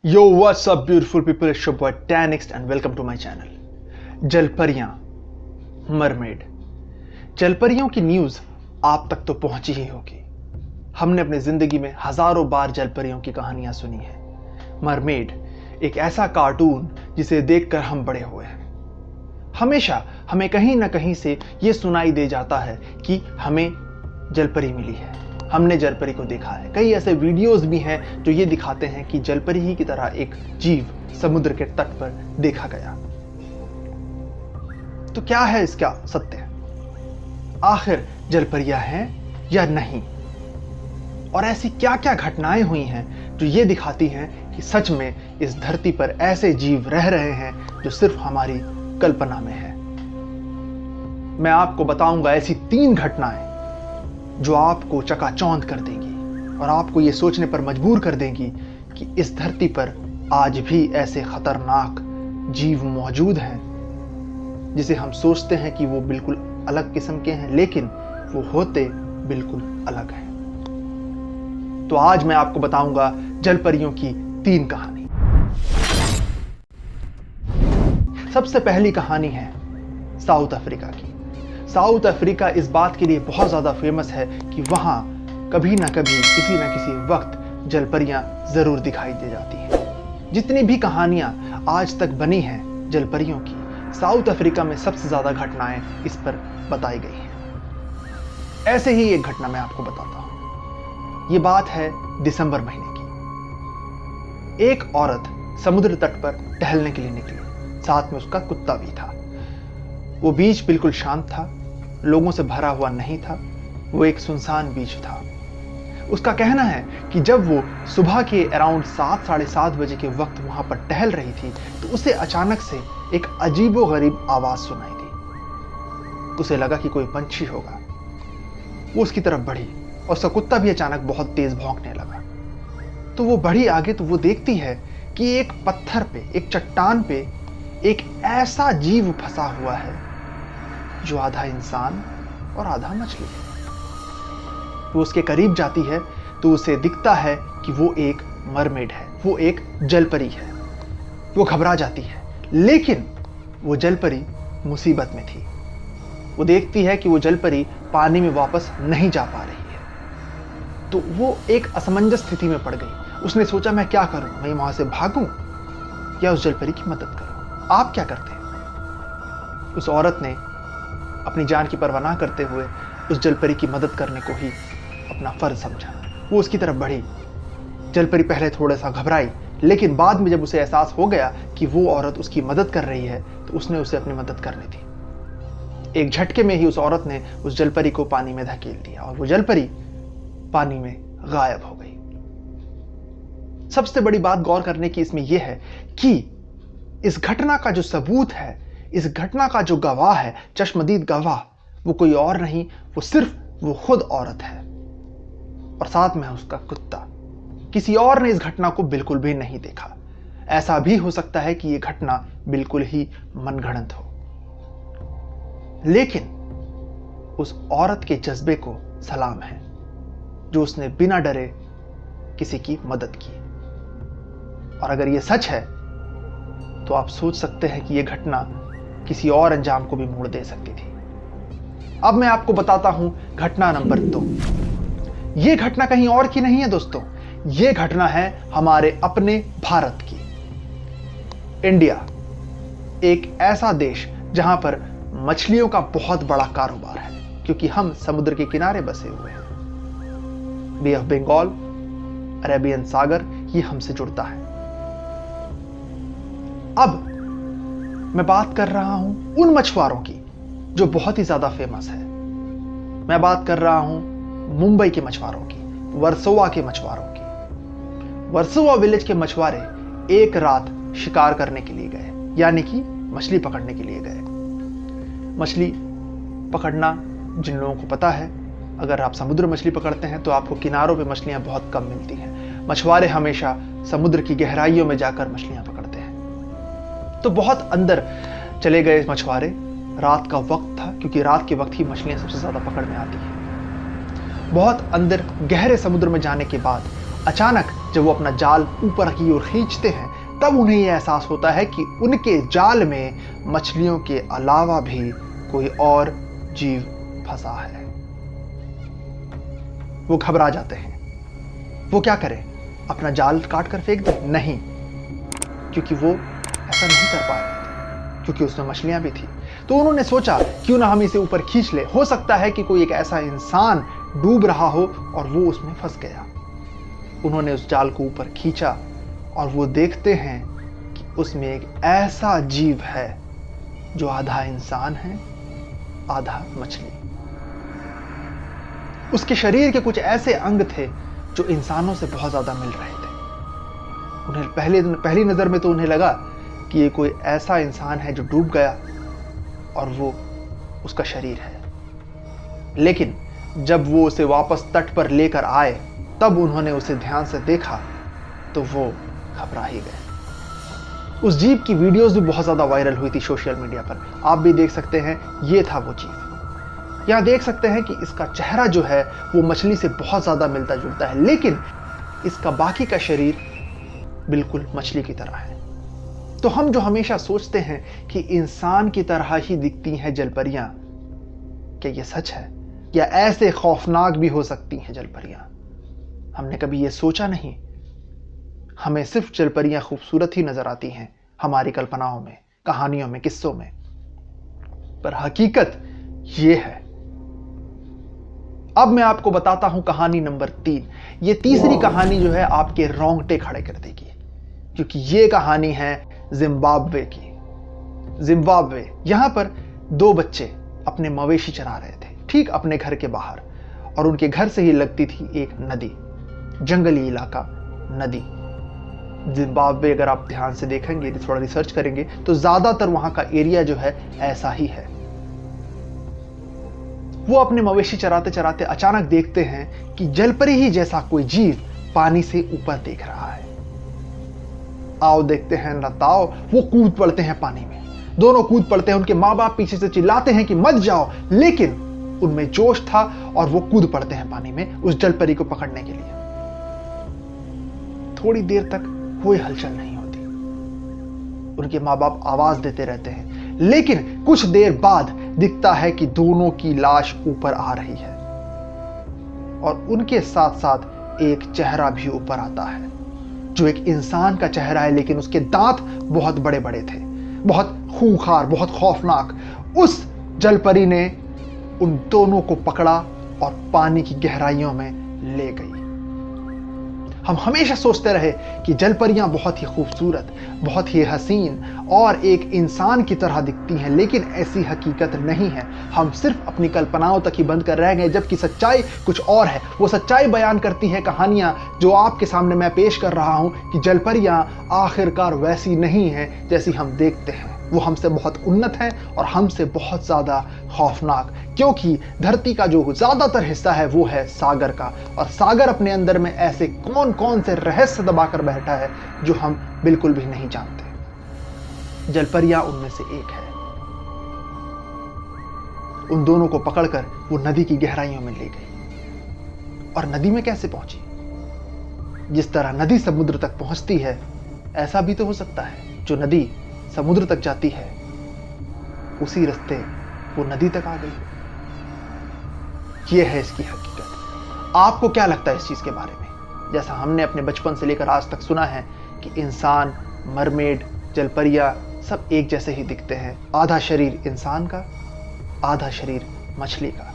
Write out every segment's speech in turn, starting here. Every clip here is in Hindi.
Yo, what's up beautiful people? It's your boy Tanix and welcome to my channel. जलपरियां, मरमेड। जलपरियों की न्यूज़ आप तक तो पहुंची ही होगी। हमने अपनी ज़िंदगी में हज़ारों बार जलपरियों की कहानियां सुनी हैं। मरमेड एक ऐसा कार्टून जिसे देखकर हम बड़े हुए हैं। हमेशा हमें कहीं ना कहीं से ये सुनाई दे जाता है कि हमें जलपरी मिली है, हमने जलपरी को देखा है। कई ऐसे वीडियोस भी हैं जो ये दिखाते हैं कि जलपरी ही की तरह एक जीव समुद्र के तट पर देखा गया। तो क्या है इसका सत्य? आखिर जलपरियां हैं या नहीं? और ऐसी क्या क्या घटनाएं हुई हैं जो ये दिखाती हैं कि सच में इस धरती पर ऐसे जीव रह रहे हैं जो सिर्फ हमारी कल्पना में है। मैं आपको बताऊंगा ऐसी 3 घटनाएं जो आपको चकाचौंध कर देंगी और आपको ये सोचने पर मजबूर कर देंगी कि इस धरती पर आज भी ऐसे खतरनाक जीव मौजूद हैं जिसे हम सोचते हैं कि वो बिल्कुल अलग किस्म के हैं, लेकिन वो होते बिल्कुल अलग हैं। तो आज मैं आपको बताऊंगा जलपरियों की 3 कहानी। सबसे पहली कहानी है साउथ अफ्रीका की। साउथ अफ्रीका इस बात के लिए बहुत ज़्यादा फेमस है कि वहाँ कभी ना कभी किसी न किसी वक्त जलपरियाँ ज़रूर दिखाई दे जाती हैं। जितनी भी कहानियाँ आज तक बनी हैं जलपरियों की, साउथ अफ्रीका में सबसे ज़्यादा घटनाएं इस पर बताई गई हैं। ऐसे ही एक घटना मैं आपको बताता हूँ। ये बात है दिसंबर महीने की। एक औरत समुद्र तट पर टहलने के लिए निकली, साथ में उसका कुत्ता भी था। वो बीच बिल्कुल शांत था, लोगों से भरा हुआ नहीं था, वो एक सुनसान बीच था। उसका कहना है कि जब वो सुबह के अराउंड 7 साढ़े 7 बजे के वक्त वहां पर टहल रही थी तो उसे अचानक से एक अजीबोगरीब आवाज सुनाई दी। उसे लगा कि कोई पंछी होगा। वो उसकी तरफ बढ़ी और उसका कुत्ता भी अचानक बहुत तेज भौंकने लगा। तो वो बढ़ी आगे तो वो देखती है कि एक पत्थर पे, एक चट्टान पे एक ऐसा जीव फंसा हुआ है जो आधा इंसान और आधा मछली है। वो उसके करीब जाती है तो उसे दिखता है कि वो एक मरमेड है, वो एक जलपरी है। वो घबरा जाती है, लेकिन वो जलपरी मुसीबत में थी। वो देखती है कि वो जलपरी पानी में वापस नहीं जा पा रही है, तो वो एक असमंजस स्थिति में पड़ गई। उसने सोचा, मैं क्या करूं? मैं वहां से भागूं या उस जलपरी की मदद करूं? आप क्या करते हैं? उस औरत ने अपनी जान की परवाह ना करते हुए उस जलपरी की मदद करने को ही अपना फर्ज समझा। वो उसकी तरफ बढ़ी। जलपरी पहले थोड़ा सा घबराई, लेकिन बाद में जब उसे एहसास हो गया कि वो औरत उसकी मदद कर रही है तो उसने उसे अपनी मदद करनी थी। एक झटके में ही उस औरत ने उस जलपरी को पानी में धकेल दिया और वो जलपरी पानी में गायब हो गई। सबसे बड़ी बात गौर करने की इसमें यह है कि इस घटना का जो सबूत है, इस घटना का जो गवाह है, चश्मदीद गवाह, वो कोई और नहीं, वो सिर्फ वो खुद औरत है और साथ में है उसका कुत्ता। किसी और ने इस घटना को बिल्कुल भी नहीं देखा। ऐसा भी हो सकता है कि यह घटना बिल्कुल ही मनगढ़ंत हो, लेकिन उस औरत के जज्बे को सलाम है जो उसने बिना डरे किसी की मदद की। और अगर यह सच है तो आप सोच सकते हैं कि यह घटना किसी और अंजाम को भी मोड़ दे सकती थी। अब मैं आपको बताता हूं घटना नंबर 2। यह घटना कहीं और की नहीं है दोस्तों, यह घटना है हमारे अपने भारत की। इंडिया एक ऐसा देश जहां पर मछलियों का बहुत बड़ा कारोबार है, क्योंकि हम समुद्र के किनारे बसे हुए हैं। बे ऑफ बंगाल, अरेबियन सागर, ये हमसे जुड़ता है। अब मैं बात कर रहा हूं उन मछुआरों की जो बहुत ही ज्यादा फेमस है। मैं बात कर रहा हूं मुंबई के मछुआरों की, वर्सोवा के मछुआरों की। वर्सोवा विलेज के मछुआरे एक रात शिकार करने के लिए गए, यानी कि मछली पकड़ने के लिए गए। मछली पकड़ना जिन लोगों को पता है, अगर आप समुद्र मछली पकड़ते हैं तो आपको किनारों पे मछलियां बहुत कम मिलती हैं। मछुआरे हमेशा समुद्र की गहराइयों में जाकर मछलियां पकड़ते हैं। तो बहुत अंदर चले गए मछुआरे। रात का वक्त था, क्योंकि रात के वक्त ही मछलियां सबसे ज्यादा पकड़ में आती हैं। बहुत अंदर गहरे समुद्र में जाने के बाद अचानक जब वो अपना जाल ऊपर की ओर खींचते हैं तब उन्हें यह एहसास होता है कि उनके जाल में मछलियों के अलावा भी कोई और जीव फंसा है। वो घबरा जाते हैं। वो क्या करें? अपना जाल काट कर फेंक दें? नहीं, क्योंकि वो ऐसा नहीं कर पा रहे थे, क्योंकि उसमें मछलियां भी थी। तो उन्होंने सोचा क्यों ना हम इसे ऊपर खींच ले, हो सकता है कि कोई एक ऐसा इंसान डूब रहा हो और वो उसमें फंस गया। उन्होंने उस जाल को ऊपर खींचा और वो देखते हैं कि उसमें एक ऐसा जीव है जो आधा इंसान है आधा मछली। उसके शरीर के कुछ ऐसे अंग थे जो इंसानों से बहुत ज्यादा मिल रहे थे। उन्हें पहली नजर में तो उन्हें लगा कि ये कोई ऐसा इंसान है जो डूब गया और वो उसका शरीर है। लेकिन जब वो उसे वापस तट पर लेकर आए तब उन्होंने उसे ध्यान से देखा तो वो घबरा ही गए। उस जीव की वीडियोस भी बहुत ज्यादा वायरल हुई थी सोशल मीडिया पर, आप भी देख सकते हैं। ये था वो जीव। यहां देख सकते हैं कि इसका चेहरा जो है वो मछली से बहुत ज्यादा मिलता जुलता है, लेकिन इसका बाकी का शरीर बिल्कुल मछली की तरह है। तो हम जो हमेशा सोचते हैं कि इंसान की तरह ही दिखती हैं जलपरियां, क्या ये सच है? या ऐसे खौफनाक भी हो सकती हैं जलपरियां? हमने कभी ये सोचा नहीं। हमें सिर्फ जलपरियां खूबसूरत ही नजर आती हैं हमारी कल्पनाओं में, कहानियों में, किस्सों में, पर हकीकत ये है। अब मैं आपको बताता हूं कहानी नंबर 3। ये तीसरी कहानी जो है आपके रोंगटे खड़े कर देगी, क्योंकि ये कहानी है जिम्बाब्वे की। जिम्बाब्वे, यहां पर 2 बच्चे अपने मवेशी चरा रहे थे, ठीक अपने घर के बाहर, और उनके घर से ही लगती थी एक नदी, जंगली इलाका, नदी। जिम्बाब्वे अगर आप ध्यान से देखेंगे, थोड़ा रिसर्च करेंगे तो ज्यादातर वहां का एरिया जो है ऐसा ही है। वो अपने मवेशी चराते चराते अचानक देखते हैं कि जलपरी ही जैसा कोई जीव पानी से ऊपर देख रहा है। आओ देखते हैं न ताओ, वो कूद पड़ते हैं पानी में। दोनों कूद पड़ते हैं। उनके माँ बाप पीछे से चिल्लाते हैं कि मत जाओ, लेकिन उनमें जोश था और वो कूद पड़ते हैं पानी में उस जलपरी को पकड़ने के लिए। थोड़ी देर तक कोई हलचल नहीं होती। उनके माँ बाप आवाज देते रहते हैं, लेकिन कुछ देर बाद दिखता है कि दोनों की लाश ऊपर आ रही है और उनके साथ साथ एक चेहरा भी ऊपर आता है, जो एक इंसान का चेहरा है, लेकिन उसके दांत बहुत बड़े बड़े थे, बहुत खूंखार, बहुत खौफनाक। उस जलपरी ने उन दोनों को पकड़ा और पानी की गहराइयों में ले गई। हम हमेशा सोचते रहे कि जलपरियां बहुत ही खूबसूरत, बहुत ही हसीन और एक इंसान की तरह दिखती हैं, लेकिन ऐसी हकीकत नहीं है। हम सिर्फ अपनी कल्पनाओं तक ही बंद कर रह गए, जबकि सच्चाई कुछ और है। वो सच्चाई बयान करती है कहानियां जो आपके सामने मैं पेश कर रहा हूं कि जलपरियां आखिरकार वैसी नहीं हैं जैसी हम देखते हैं। वो हमसे बहुत उन्नत है और हमसे बहुत ज़्यादा खौफनाक, क्योंकि धरती का जो ज़्यादातर हिस्सा है वो है सागर का, और सागर अपने अंदर में ऐसे कौन कौन से रहस्य दबाकर बैठा है जो हम बिल्कुल भी नहीं जानते। जलपरियां उनमें से एक है। उन दोनों को पकड़कर वो नदी की गहराइयों में ले गई। और नदी में कैसे पहुंची? जिस तरह नदी समुद्र तक पहुंचती है, ऐसा भी तो हो सकता है जो नदी समुद्र तक जाती है उसी रास्ते वो नदी तक आ गई। यह है इसकी हकीकत। आपको क्या लगता है इस चीज के बारे में? जैसा हमने अपने बचपन से लेकर आज तक सुना है कि इंसान, मरमेड, जलपरिया सब एक जैसे ही दिखते हैं, आधा शरीर इंसान का, आधा शरीर मछली का।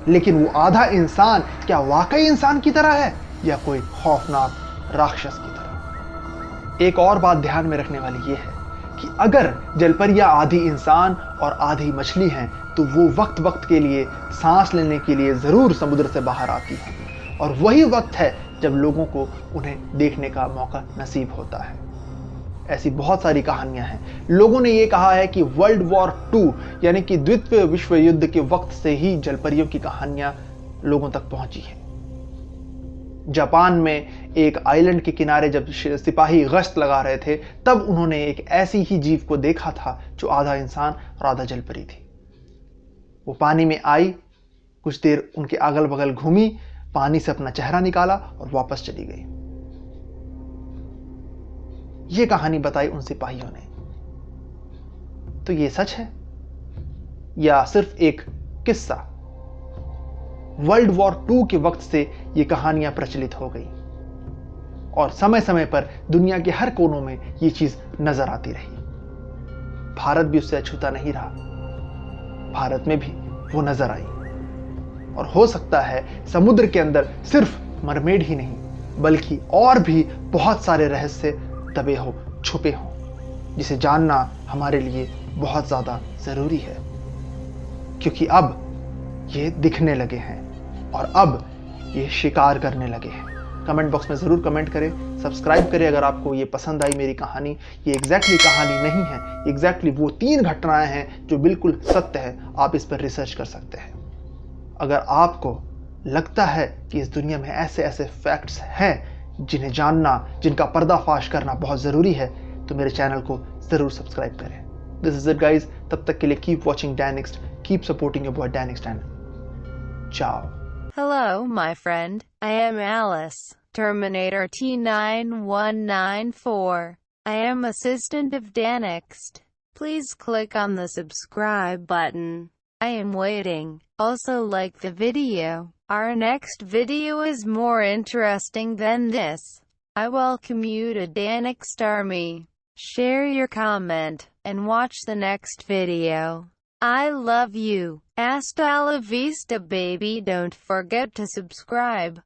लेकिन वो आधा इंसान क्या वाकई इंसान की तरह है या कोई खौफनाक राक्षस की तरह? एक और बात ध्यान में रखने वाली यह है कि अगर जलपरियां आधी इंसान और आधी मछली हैं तो वो वक्त वक्त के लिए सांस लेने के लिए जरूर समुद्र से बाहर आती हैं, और वही वक्त है जब लोगों को उन्हें देखने का मौका नसीब होता है। ऐसी बहुत सारी कहानियां हैं। लोगों ने ये कहा है कि वर्ल्ड वॉर 2 यानी कि द्वितीय विश्व युद्ध के वक्त से ही जलपरियों की कहानियां लोगों तक पहुंची हैं। जापान में एक आइलैंड के किनारे जब सिपाही गश्त लगा रहे थे, तब उन्होंने एक ऐसी ही जीव को देखा था जो आधा इंसान और आधा जलपरी थी। वो पानी में आई, कुछ देर उनके अगल बगल घूमी, पानी से अपना चेहरा निकाला और वापस चली गई। यह कहानी बताई उन सिपाहियों ने। तो यह सच है या सिर्फ एक किस्सा? वर्ल्ड वॉर 2 के वक्त से ये कहानियां प्रचलित हो गई और समय समय पर दुनिया के हर कोनों में ये चीज नजर आती रही। भारत भी उससे अछूता नहीं रहा। भारत में भी वो नजर आई और हो सकता है समुद्र के अंदर सिर्फ मरमेड ही नहीं बल्कि और भी बहुत सारे रहस्य दबे हो, छुपे हो, जिसे जानना हमारे लिए बहुत ज्यादा जरूरी है, क्योंकि अब ये दिखने लगे हैं और अब ये शिकार करने लगे हैं। कमेंट बॉक्स में ज़रूर कमेंट करें, सब्सक्राइब करें अगर आपको ये पसंद आई मेरी कहानी। ये एग्जैक्टली कहानी नहीं है, एग्जैक्टली वो 3 घटनाएं हैं जो बिल्कुल सत्य है। आप इस पर रिसर्च कर सकते हैं। अगर आपको लगता है कि इस दुनिया में ऐसे ऐसे फैक्ट्स हैं जिन्हें जानना, जिनका पर्दाफाश करना बहुत ज़रूरी है, तो मेरे चैनल को ज़रूर सब्सक्राइब करें। This is it guys. तब तक के लिए keep watching Dynext, keep supporting your boy Dynext and ciao. Hello, my friend. I am Alice, Terminator T9194. I am assistant of Danext. Please click on the subscribe button. I am waiting. Also like the video. Our next video is more interesting than this. I welcome you to Danext Army. Share your comment, and watch the next video. I love you. Hasta la vista, baby. Don't forget to subscribe.